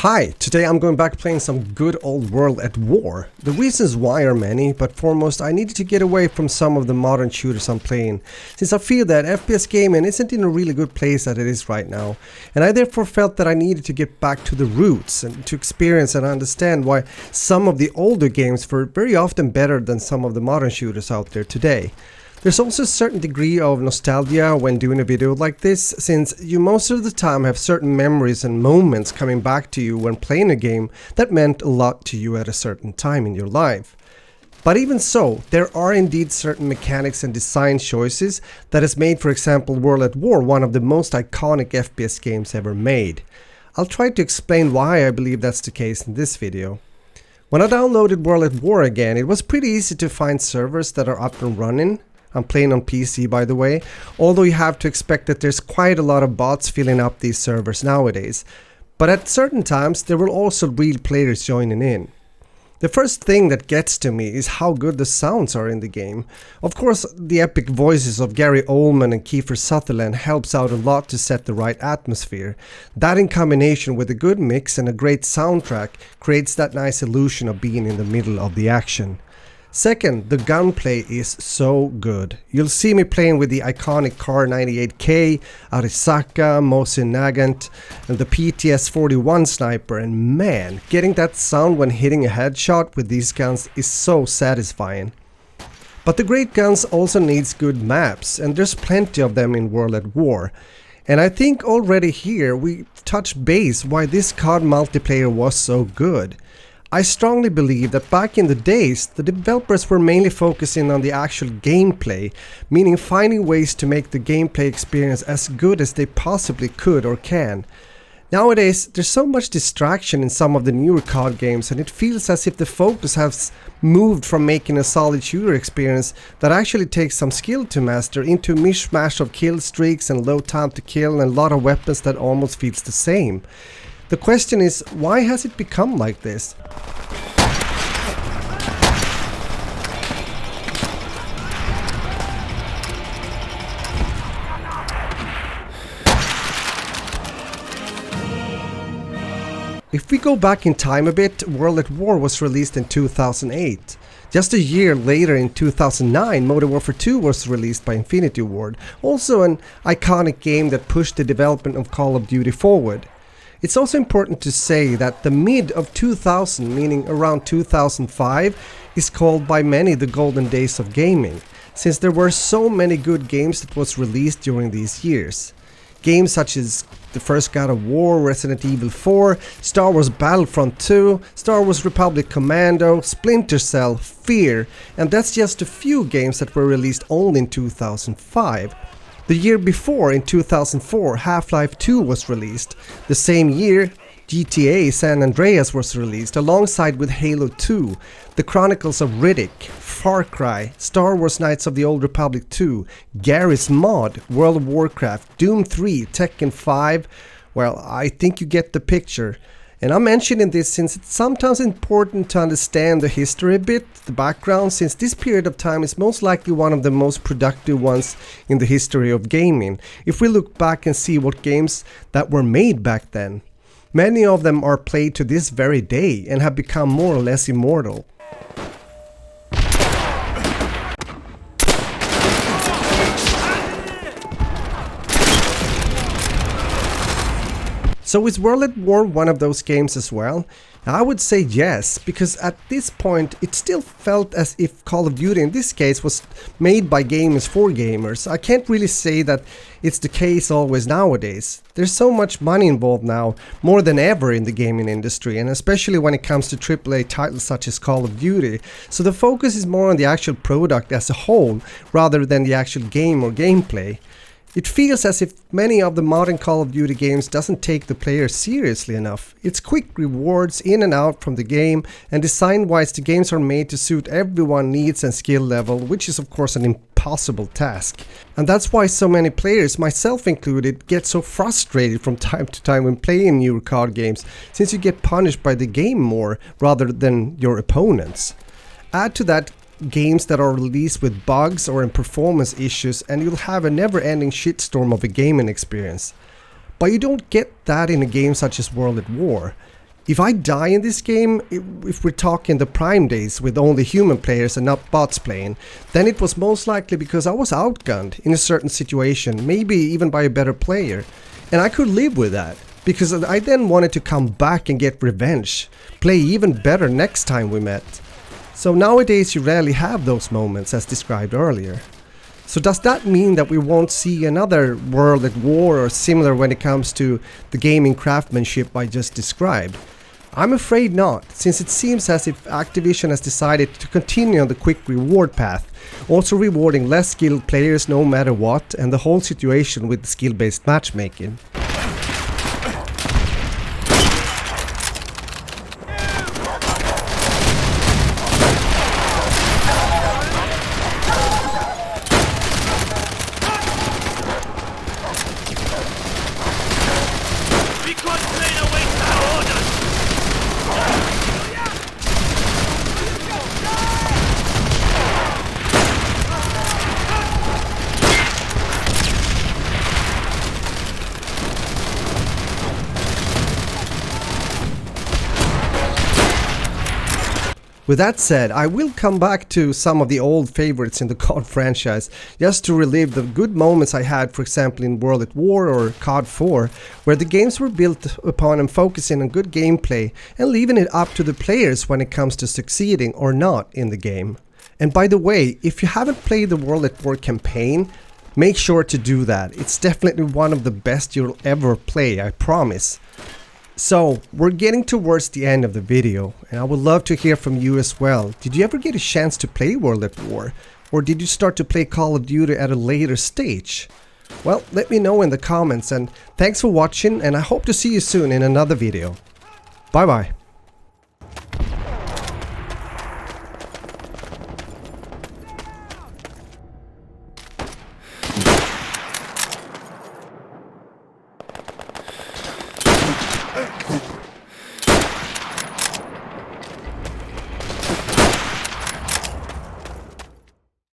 Hi, today I'm going back playing some good old World at War. The reasons why are many, but foremost I needed to get away from some of the modern shooters I'm playing, since I feel that FPS gaming isn't in a really good place as it is right now, and I therefore felt that I needed to get back to the roots and to experience and understand why some of the older games were very often better than some of the modern shooters out there today. There's also a certain degree of nostalgia when doing a video like this, since you most of the time have certain memories and moments coming back to you when playing a game that meant a lot to you at a certain time in your life. But even so, there are indeed certain mechanics and design choices that has made, for example, World at War one of the most iconic FPS games ever made. I'll try to explain why I believe that's the case in this video. When I downloaded World at War again, it was pretty easy to find servers that are up and running. I'm playing on PC, by the way, although you have to expect that there's quite a lot of bots filling up these servers nowadays. But at certain times there were also real players joining in. The first thing that gets to me is how good the sounds are in the game. Of course, the epic voices of Gary Oldman and Kiefer Sutherland helps out a lot to set the right atmosphere. That in combination with a good mix and a great soundtrack creates that nice illusion of being in the middle of the action. Second, the gunplay is so good. You'll see me playing with the iconic Kar 98K, Arisaka, Mosin Nagant, and the PTS-41 sniper, and man, getting that sound when hitting a headshot with these guns is so satisfying. But the great guns also needs good maps, and there's plenty of them in World at War. And I think already here we touched base why this COD multiplayer was so good. I strongly believe that back in the days, the developers were mainly focusing on the actual gameplay, meaning finding ways to make the gameplay experience as good as they possibly could or can. Nowadays, there's so much distraction in some of the newer COD games, and it feels as if the focus has moved from making a solid shooter experience that actually takes some skill to master into a mishmash of kill streaks and low time to kill and a lot of weapons that almost feels the same. The question is, why has it become like this? If we go back in time a bit, World at War was released in 2008. Just a year later, in 2009, Modern Warfare 2 was released by Infinity Ward, also an iconic game that pushed the development of Call of Duty forward. It's also important to say that the mid of 2000, meaning around 2005, is called by many the golden days of gaming, since there were so many good games that was released during these years. Games such as the first God of War, Resident Evil 4, Star Wars Battlefront 2, Star Wars Republic Commando, Splinter Cell, Fear, and that's just a few games that were released only in 2005. The year before, in 2004, Half-Life 2 was released. The same year, GTA San Andreas was released alongside with Halo 2, The Chronicles of Riddick, Far Cry, Star Wars Knights of the Old Republic 2, Garry's Mod, World of Warcraft, Doom 3, Tekken 5. Well, I think you get the picture. And I'm mentioning this since it's sometimes important to understand the history a bit, the background, since this period of time is most likely one of the most productive ones in the history of gaming, if we look back and see what games that were made back then. Many of them are played to this very day and have become more or less immortal. So is World at War one of those games as well? I would say yes, because at this point it still felt as if Call of Duty in this case was made by gamers for gamers. I can't really say that it's the case always nowadays. There's so much money involved now, more than ever in the gaming industry, and especially when it comes to AAA titles such as Call of Duty. So the focus is more on the actual product as a whole, rather than the actual game or gameplay. It feels as if many of the modern Call of Duty games doesn't take the player seriously enough. It's quick rewards in and out from the game, and design-wise the games are made to suit everyone's needs and skill level, which is of course an impossible task. And that's why so many players, myself included, get so frustrated from time to time when playing newer COD games, since you get punished by the game more rather than your opponents. Add to that games that are released with bugs or in performance issues, and you'll have a never-ending shitstorm of a gaming experience. But you don't get that in a game such as World at War. If I die in this game, if we're talking the prime days with only human players and not bots playing, then it was most likely because I was outgunned in a certain situation, maybe even by a better player. And I could live with that, because I then wanted to come back and get revenge, play even better next time we met. So nowadays you rarely have those moments as described earlier. So does that mean that we won't see another World at War or similar when it comes to the gaming craftsmanship I just described? I'm afraid not, since it seems as if Activision has decided to continue on the quick reward path, also rewarding less skilled players no matter what, and the whole situation with skill-based matchmaking. With that said, I will come back to some of the old favorites in the COD franchise, just to relive the good moments I had, for example in World at War or COD 4, where the games were built upon and focusing on good gameplay and leaving it up to the players when it comes to succeeding or not in the game. And by the way, if you haven't played the World at War campaign, make sure to do that. It's definitely one of the best you'll ever play, I promise. So, we're getting towards the end of the video, and I would love to hear from you as well. Did you ever get a chance to play World at War? Or did you start to play Call of Duty at a later stage? Well, let me know in the comments, and thanks for watching, and I hope to see you soon in another video. Bye bye. Cool.